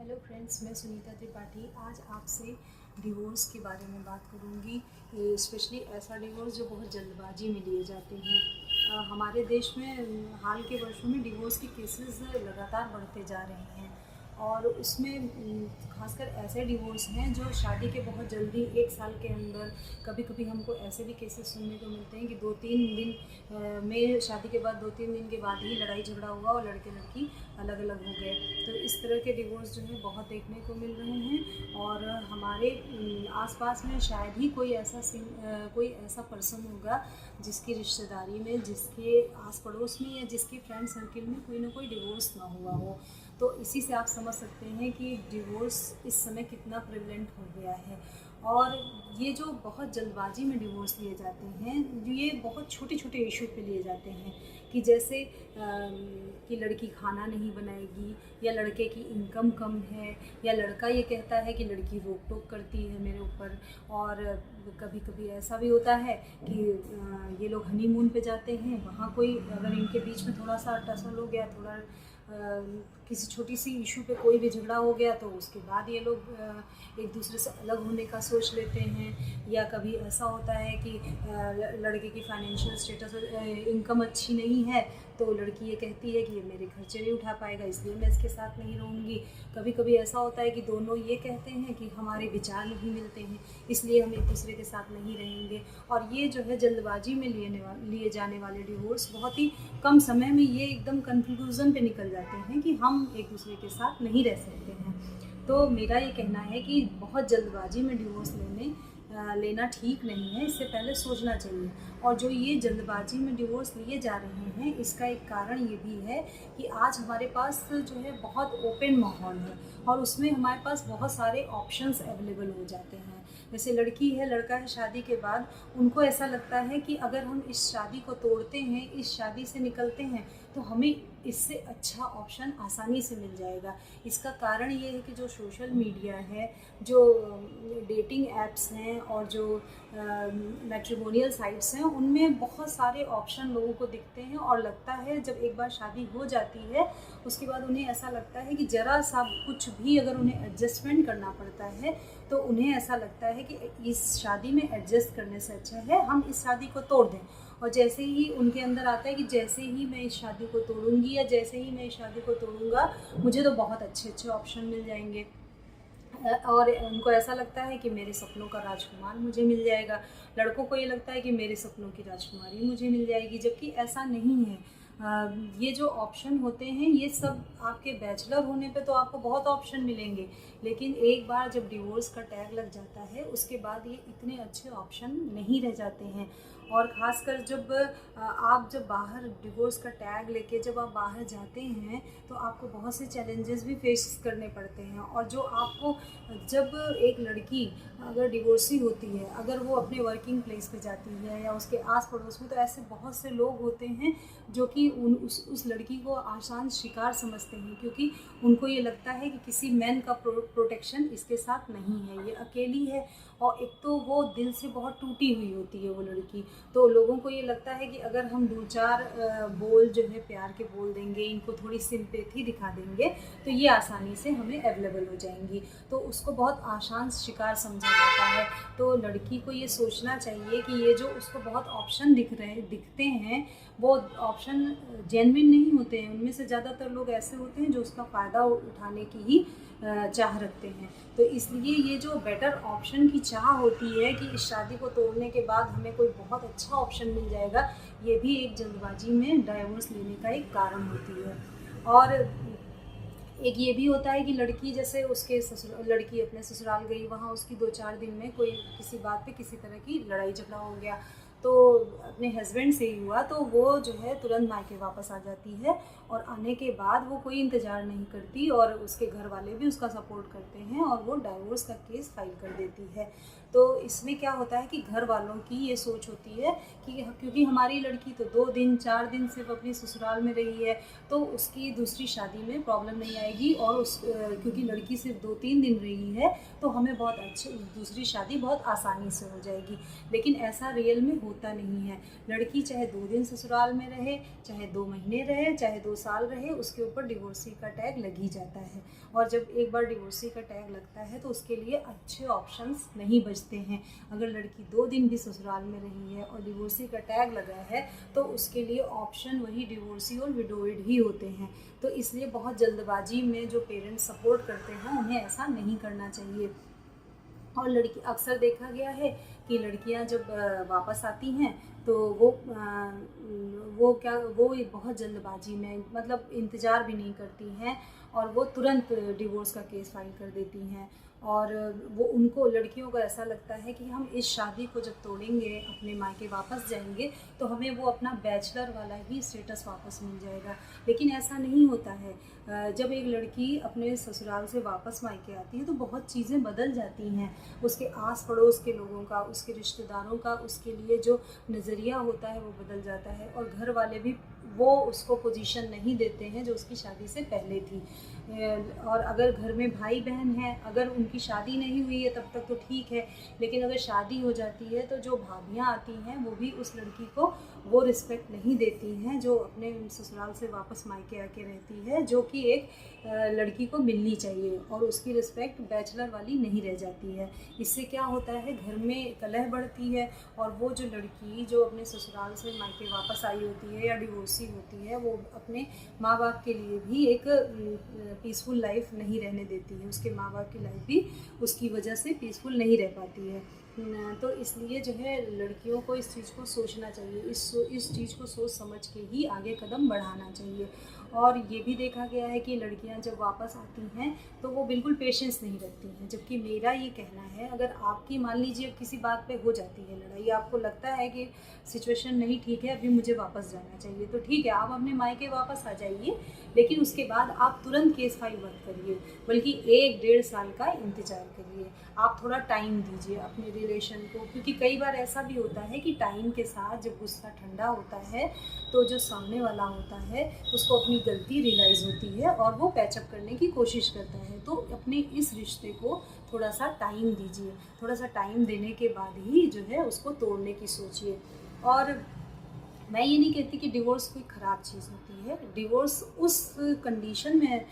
Hello friends, मैं सुनीता त्रिपाठी आज आपसे डिवोर्स के बारे में बात करूंगी। स्पेशली ऐसा डिवोर्स जो बहुत जल्दबाजी में लिए जाते हैं। हमारे देश में हाल के वर्षों में डिवोर्स के केसेस लगातार बढ़ते जा रहे हैं और उसमें खासकर ऐसे डिवोर्स हैं जो शादी के बहुत जल्दी 1 साल के अंदर, कभी कभी हमको ऐसे भी केसेस सुनने को मिलते हैं कि 2-3 दिन में शादी के बाद 2-3 दिन के बाद ही लड़ाई झगड़ा हुआ और लड़के लड़की अलग अलग हो गए। तो इस तरह के डिवोर्स जो है बहुत देखने को मिल रहे हैं और हमारे आसपास में शायद ही कोई ऐसा पर्सन होगा जिसकी रिश्तेदारी में, जिसके आस पड़ोस में या जिसके फ्रेंड सर्किल में कोई ना कोई डिवोर्स ना हुआ हो। तो इसी से आप समझ सकते हैं कि डिवोर्स इस समय कितना प्रेवलेंट हो गया है। और ये जो बहुत जल्दबाजी में डिवोर्स लिए जाते हैं, ये बहुत छोटे छोटे इशू पे लिए जाते हैं कि जैसे कि लड़की खाना नहीं बनाएगी या लड़के की इनकम कम है या लड़का ये कहता है कि लड़की रोक टोक करती है मेरे ऊपर। और कभी कभी ऐसा भी होता है कि ये लोग हनीमून पे जाते हैं, वहाँ कोई अगर इनके बीच में थोड़ा सा टसल हो गया, थोड़ा किसी छोटी सी इशू पे कोई भी झगड़ा हो गया तो उसके बाद ये लोग एक दूसरे से अलग होने का सोच लेते हैं। या कभी ऐसा होता है कि लड़के की फाइनेंशियल स्टेटस इनकम अच्छी नहीं है तो लड़की ये कहती है कि ये मेरे खर्चे नहीं उठा पाएगा, इसलिए मैं इसके साथ नहीं रहूँगी। कभी कभी ऐसा होता है कि दोनों ये कहते हैं कि हमारे विचार नहीं मिलते हैं, इसलिए हम एक दूसरे के साथ नहीं रहेंगे। और ये जो है जल्दबाजी में लिए जाने वाले डिवोर्स बहुत ही कम समय में ये एकदम कंक्लूजन पे निकल जाते हैं कि हम एक दूसरे के साथ नहीं रह सकते हैं। तो मेरा ये कहना है कि बहुत जल्दबाजी में डिवोर्स लेना ठीक नहीं है, इससे पहले सोचना चाहिए। और जो ये जल्दबाजी में डिवोर्स लिए जा रहे हैं, इसका एक कारण ये भी है कि आज हमारे पास जो है बहुत ओपन माहौल है और उसमें हमारे पास बहुत सारे ऑप्शंस अवेलेबल हो जाते हैं। जैसे लड़की है, लड़का है, शादी के बाद उनको ऐसा लगता है कि अगर हम इस शादी को तोड़ते हैं, इस शादी से निकलते हैं तो हमें इससे अच्छा ऑप्शन आसानी से मिल जाएगा। इसका कारण ये है कि जो सोशल मीडिया है, जो डेटिंग ऐप्स हैं और जो मैट्रिमोनियल साइट्स हैं, उनमें बहुत सारे ऑप्शन लोगों को दिखते हैं और लगता है जब एक बार शादी हो जाती है उसके बाद उन्हें ऐसा लगता है कि ज़रा सा कुछ भी अगर उन्हें एडजस्टमेंट करना पड़ता है तो उन्हें ऐसा लगता है कि इस शादी में एडजस्ट करने से अच्छा है हम इस शादी को तोड़ दें। और जैसे ही उनके अंदर आता है कि जैसे ही मैं इस शादी को तोड़ूंगी या जैसे ही मैं इस शादी को तोड़ूंगा मुझे तो बहुत अच्छे अच्छे ऑप्शन मिल जाएंगे और उनको ऐसा लगता है कि मेरे सपनों का राजकुमार मुझे मिल जाएगा। लड़कों को ये लगता है कि मेरे सपनों की राजकुमारी मुझे मिल जाएगी, जबकि ऐसा नहीं है। ये जो ऑप्शन होते हैं ये सब आपके बैचलर होने पे तो आपको बहुत ऑप्शन मिलेंगे, लेकिन एक बार जब डिवोर्स का टैग लग जाता है उसके बाद ये इतने अच्छे ऑप्शन नहीं रह जाते हैं। और ख़ासकर जब आप जब बाहर डिवोर्स का टैग लेके जब आप बाहर जाते हैं तो आपको बहुत से चैलेंजेस भी फेस करने पड़ते हैं। और जो आपको जब एक लड़की अगर डिवोर्सी होती है, अगर वो अपने वर्किंग प्लेस पे जाती है या उसके आस पड़ोस में, तो ऐसे बहुत से लोग होते हैं जो कि उस लड़की को आसान शिकार समझते हैं, क्योंकि उनको ये लगता है कि किसी मैन का प्रोटेक्शन इसके साथ नहीं है, ये अकेली है। और एक तो वो दिल से बहुत टूटी हुई होती है वो लड़की, तो लोगों को ये लगता है कि अगर हम 2-4 बोल जो है प्यार के बोल देंगे, इनको थोड़ी सिंपैथी दिखा देंगे तो ये आसानी से हमें अवेलेबल हो जाएंगी, तो उसको बहुत आसान शिकार समझा जाता है। तो लड़की को ये सोचना चाहिए कि ये जो उसको बहुत ऑप्शन दिखते हैं वो ऑप्शन जेन्युइन नहीं होते हैं। उनमें से ज़्यादातर लोग ऐसे होते हैं जो उसका फ़ायदा उठाने की ही चाह रखते हैं। तो इसलिए ये जो बेटर ऑप्शन की चाह होती है कि इस शादी को तोड़ने के बाद हमें कोई बहुत अच्छा ऑप्शन मिल जाएगा, ये भी एक जल्दबाजी में डाइवोर्स लेने का एक कारण होती है। और एक ये भी होता है कि लड़की जैसे लड़की अपने ससुराल गई, वहाँ उसकी 2-4 दिन में कोई किसी बात पे किसी तरह की लड़ाई झगड़ा हो गया तो अपने हस्बैंड से ही हुआ, तो वो जो है तुरंत मायके वापस आ जाती है और आने के बाद वो कोई इंतज़ार नहीं करती और उसके घर वाले भी उसका सपोर्ट करते हैं और वो डाइवोर्स का केस फाइल कर देती है। तो इसमें क्या होता है कि घर वालों की ये सोच होती है कि क्योंकि हमारी लड़की तो 2-4 दिन सिर्फ अपनी ससुराल में रही है तो उसकी दूसरी शादी में प्रॉब्लम नहीं आएगी, और क्योंकि लड़की सिर्फ 2-3 दिन रही है तो हमें बहुत अच्छी दूसरी शादी बहुत आसानी से हो जाएगी। लेकिन ऐसा रियल में होता होता नहीं है। लड़की चाहे 2 दिन ससुराल में रहे, चाहे 2 महीने रहे, चाहे 2 साल रहे, उसके ऊपर डिवोर्सी का टैग लग ही जाता है। और जब एक बार डिवोर्सी का टैग लगता है तो उसके लिए अच्छे ऑप्शंस नहीं बचते हैं। अगर लड़की 2 दिन भी ससुराल में रही है और डिवोर्सी का टैग लगा है तो उसके लिए ऑप्शन वही डिवोर्सी और विडोइड ही होते हैं। तो इसलिए बहुत जल्दबाजी में जो पेरेंट्स सपोर्ट करते हैं उन्हें ऐसा नहीं करना चाहिए। और लड़की अक्सर देखा गया है कि लड़कियां जब वापस आती हैं तो वो बहुत जल्दबाजी में, मतलब इंतज़ार भी नहीं करती हैं और वो तुरंत डिवोर्स का केस फाइल कर देती हैं। और वो उनको लड़कियों को ऐसा लगता है कि हम इस शादी को जब तोड़ेंगे, अपने मायके वापस जाएंगे तो हमें वो अपना बैचलर वाला ही स्टेटस वापस मिल जाएगा। लेकिन ऐसा नहीं होता है। जब एक लड़की अपने ससुराल से वापस मायके आती है तो बहुत चीज़ें बदल जाती हैं। उसके आस पड़ोस के लोगों का, उसके रिश्तेदारों का उसके लिए जो नज़रिया होता है वो बदल जाता है। और घर वाले भी वो उसको पोजीशन नहीं देते हैं जो उसकी शादी से पहले थी। और अगर घर में भाई बहन हैं, अगर उनकी शादी नहीं हुई है तब तक तो ठीक है, लेकिन अगर शादी हो जाती है तो जो भाभियाँ आती हैं वो भी उस लड़की को वो रिस्पेक्ट नहीं देती हैं जो अपने ससुराल से वापस मायके आके रहती है, जो कि एक लड़की को मिलनी चाहिए। और उसकी रिस्पेक्ट बैचलर वाली नहीं रह जाती है। इससे क्या होता है, घर में कलह बढ़ती है और वो जो लड़की जो अपने ससुराल से मायके वापस आई होती है या डिवोर्सी होती है, वो अपने माँ बाप के लिए भी एक पीसफुल लाइफ नहीं रहने देती है। उसके माँ बाप की लाइफ भी उसकी वजह से पीसफुल नहीं रह पाती है। तो इसलिए जो है लड़कियों को इस चीज़ को सोचना चाहिए, इस चीज़ को सोच समझ के ही आगे कदम बढ़ाना चाहिए। और ये भी देखा गया है कि लड़कियां जब वापस आती हैं तो वो बिल्कुल पेशेंस नहीं रखती हैं। जबकि मेरा ये कहना है, अगर आपकी मान लीजिए किसी बात पे हो जाती है लड़ाई, आपको लगता है कि सिचुएशन नहीं ठीक है, अभी मुझे वापस जाना चाहिए, तो ठीक है, आप अपने मायके वापस आ जाइए। लेकिन उसके बाद आप तुरंत केस फाइल मत करिए, बल्कि 1-1.5 साल का इंतज़ार करिए। आप थोड़ा टाइम दीजिए अपने रिलेशन को, क्योंकि कई बार ऐसा भी होता है कि टाइम के साथ जब गुस्सा ठंडा होता है तो जो सामने वाला होता है उसको अपनी गलती रियलाइज़ होती है और वो पैचअप करने की कोशिश करता है। तो अपने इस रिश्ते को थोड़ा सा टाइम दीजिए, थोड़ा सा टाइम देने के बाद ही जो है उसको तोड़ने की सोचिए। और मैं ये नहीं कहती कि डिवोर्स कोई ख़राब चीज़ होती है। डिवोर्स उस कंडीशन में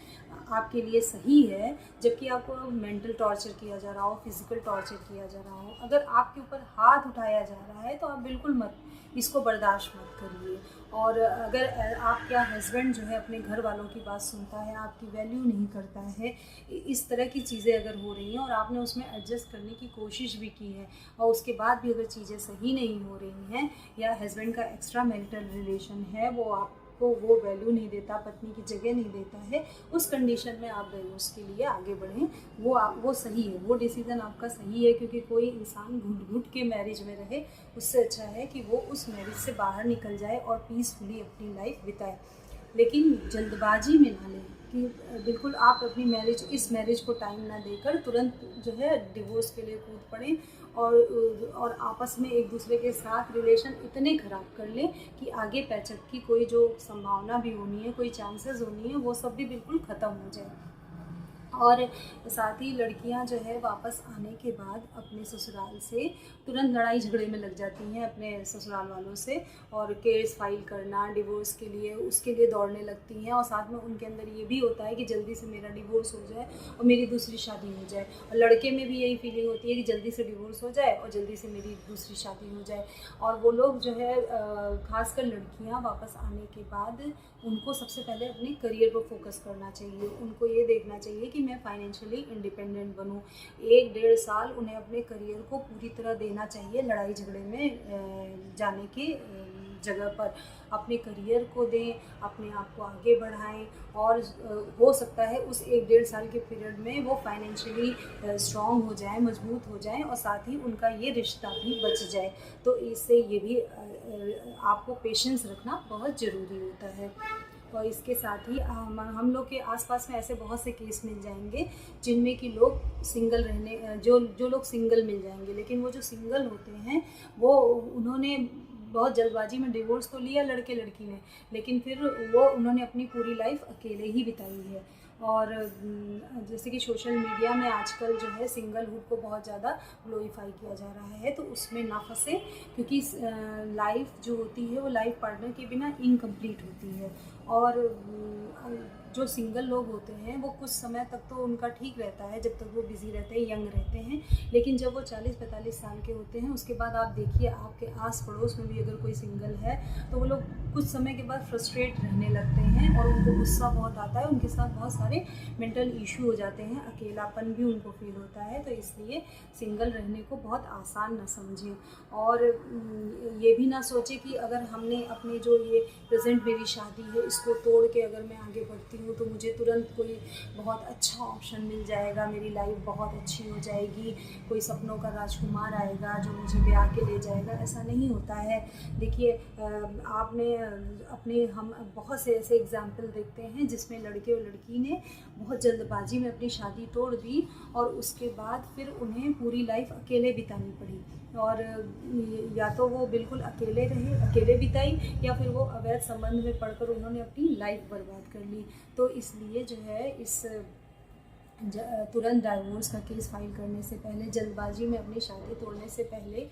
आपके लिए सही है जबकि आपको मेंटल टॉर्चर किया जा रहा हो, फिज़िकल टॉर्चर किया जा रहा हो। अगर आपके ऊपर हाथ उठाया जा रहा है तो आप बिल्कुल मत इसको बर्दाश्त मत करिए। और अगर आपका हस्बैंड जो है अपने घर वालों की बात सुनता है, आपकी वैल्यू नहीं करता है, इस तरह की चीज़ें अगर हो रही हैं और आपने उसमें एडजस्ट करने की कोशिश भी की है और उसके बाद भी अगर चीज़ें सही नहीं हो रही हैं, या हस्बैंड का एक्स्ट्रा मैरिटल रिलेशन है, वो आपको वो वैल्यू नहीं देता, पत्नी की जगह नहीं देता है, उस कंडीशन में आप डिवोर्स के लिए आगे बढ़ें। वो सही है, वो डिसीज़न आपका सही है। क्योंकि कोई इंसान घुट-घुट के मैरिज में रहे, उससे अच्छा है कि वो उस मैरिज से बाहर निकल जाए और पीसफुली अपनी लाइफ बिताए। लेकिन जल्दबाजी में ना लें कि बिल्कुल आप अपनी इस मैरिज को टाइम ना देकर तुरंत जो है डिवोर्स के लिए कूद पड़ें और आपस में एक दूसरे के साथ रिलेशन इतने ख़राब कर लें कि आगे पैचअप की कोई जो संभावना भी होनी है, कोई चांसेस होनी है, वो सब भी बिल्कुल ख़त्म हो जाए। और साथ ही लड़कियां जो है वापस आने के बाद अपने ससुराल से तुरंत लड़ाई झगड़े में लग जाती हैं अपने ससुराल वालों से, और केस फाइल करना डिवोर्स के लिए, उसके लिए दौड़ने लगती हैं। और साथ में उनके अंदर ये भी होता है कि जल्दी से मेरा डिवोर्स हो जाए और मेरी दूसरी शादी हो जाए। और लड़के में भी यही फीलिंग होती है कि जल्दी से डिवोर्स हो जाए और जल्दी से मेरी दूसरी शादी हो जाए। और वो लोग जो है खासकर लड़कियाँ वापस आने के बाद उनको सबसे पहले अपने करियर पर फोकस करना चाहिए। उनको ये देखना चाहिए कि मैं फाइनेंशियली इंडिपेंडेंट बनूं। 1-1.5 साल उन्हें अपने करियर को पूरी तरह देना चाहिए, लड़ाई झगड़े में जाने की जगह पर अपने करियर को दें, अपने आप को आगे बढ़ाएं। और हो सकता है उस 1-1.5 साल के पीरियड में वो फाइनेंशियली स्ट्रॉन्ग हो जाएं, मजबूत हो जाएं और साथ ही उनका ये रिश्ता भी बच जाए। तो इससे ये भी आपको पेशेंस रखना बहुत ज़रूरी होता है। और इसके साथ ही हम लोग के आसपास में ऐसे बहुत से केस मिल जाएंगे जिनमें कि लोग सिंगल रहने जो लोग सिंगल मिल जाएंगे, लेकिन वो जो सिंगल होते हैं वो उन्होंने बहुत जल्दबाजी में डिवोर्स तो लिया लड़के लड़की ने, लेकिन फिर उन्होंने अपनी पूरी लाइफ अकेले ही बिताई है। और जैसे कि सोशल मीडिया में आजकल जो है सिंगलहुड को बहुत ज़्यादा ग्लोरीफाई किया जा रहा है, तो उसमें ना फंसे, क्योंकि लाइफ जो होती है वो लाइफ पार्टनर के बिना इनकम्प्लीट होती है। और जो सिंगल लोग होते हैं वो कुछ समय तक तो उनका ठीक रहता है, जब तक वो बिज़ी रहते हैं, यंग रहते हैं, लेकिन जब वो 40-45 साल के होते हैं उसके बाद आप देखिए आपके आस पड़ोस में भी अगर कोई सिंगल है तो वो लोग कुछ समय के बाद फ्रस्ट्रेट रहने लगते हैं और उनको गुस्सा बहुत आता है, उनके साथ बहुत सारे मेंटल इशू हो जाते हैं, अकेलापन भी उनको फील होता है। तो इसलिए सिंगल रहने को बहुत आसान ना समझें, और ये भी ना सोचें कि अगर हमने अपने जो ये प्रेजेंट मेरी शादी है इसको तोड़ के अगर मैं आगे बढ़ती हूँ तो मुझे तुरंत कोई बहुत अच्छा ऑप्शन मिल जाएगा, मेरी लाइफ बहुत अच्छी हो जाएगी, कोई सपनों का राजकुमार आएगा जो मुझे ब्याह के ले जाएगा। ऐसा नहीं होता है। देखिए हम बहुत से ऐसे एग्जाम्पल देखते हैं जिसमें लड़के और लड़की ने बहुत जल्दबाजी में अपनी शादी तोड़ दी और उसके बाद फिर उन्हें पूरी लाइफ अकेले बितानी पड़ी, और या तो वो बिल्कुल अकेले रहे, अकेले बिताई, या फिर वो अवैध संबंध में पड़कर उन्होंने अपनी लाइफ बर्बाद कर ली। तो इसलिए जो है इस तुरंत डाइवोर्स का केस फाइल करने से पहले, जल्दबाजी में अपनी शादी तोड़ने से पहले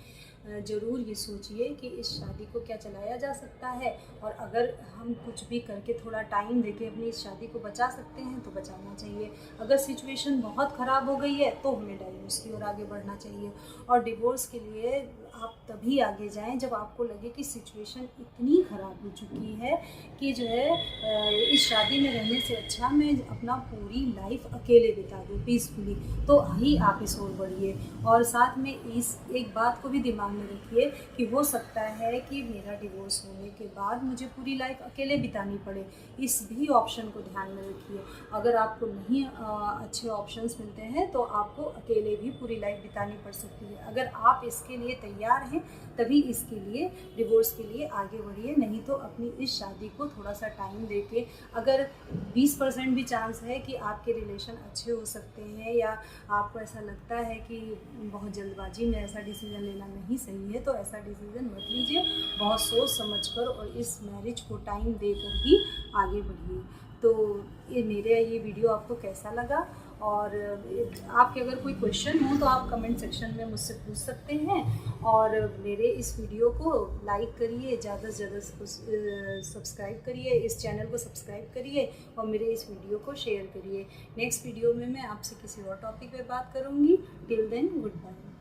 ज़रूर ये सोचिए कि इस शादी को क्या चलाया जा सकता है, और अगर हम कुछ भी करके थोड़ा टाइम देके अपनी इस शादी को बचा सकते हैं तो बचाना चाहिए। अगर सिचुएशन बहुत ख़राब हो गई है तो हमें डाइवोर्स की ओर आगे बढ़ना चाहिए, और डिवोर्स के लिए आप तभी आगे जाएं जब आपको लगे कि सिचुएशन इतनी ख़राब हो चुकी है कि जो है इस शादी में रहने से अच्छा मैं अपना पूरी लाइफ अकेले बिता दूँ पीसफुली, तो ही आप इस ओर बढ़िए। और साथ में इस एक बात को भी दिमाग में रखिए कि हो सकता है कि मेरा डिवोर्स होने के बाद मुझे पूरी लाइफ अकेले बितानी पड़े, इस भी ऑप्शन को ध्यान में रखिए। अगर आपको नहीं अच्छे ऑप्शंस मिलते हैं तो आपको अकेले भी पूरी लाइफ बितानी पड़ सकती है। अगर आप इसके लिए तैयार हैं तभी इसके लिए, डिवोर्स के लिए आगे बढ़िए, नहीं तो अपनी इस शादी को थोड़ा सा टाइम देके, अगर 20% भी चांस है कि आपके रिलेशन अच्छे हो सकते हैं, या आपको ऐसा लगता है कि बहुत जल्दबाजी में ऐसा डिसीज़न लेना नहीं सही है, तो ऐसा डिसीज़न मत लीजिए, बहुत सोच समझकर और इस मैरिज को टाइम देकर ही आगे बढ़िए। तो ये वीडियो आपको कैसा लगा, और आपके अगर कोई क्वेश्चन हो तो आप कमेंट सेक्शन में मुझसे पूछ सकते हैं, और मेरे इस वीडियो को लाइक करिए, ज़्यादा से ज़्यादा सब्सक्राइब करिए, इस चैनल को सब्सक्राइब करिए और मेरे इस वीडियो को शेयर करिए। नेक्स्ट वीडियो में मैं आपसे किसी और टॉपिक पे बात करूँगी। Till then good bye.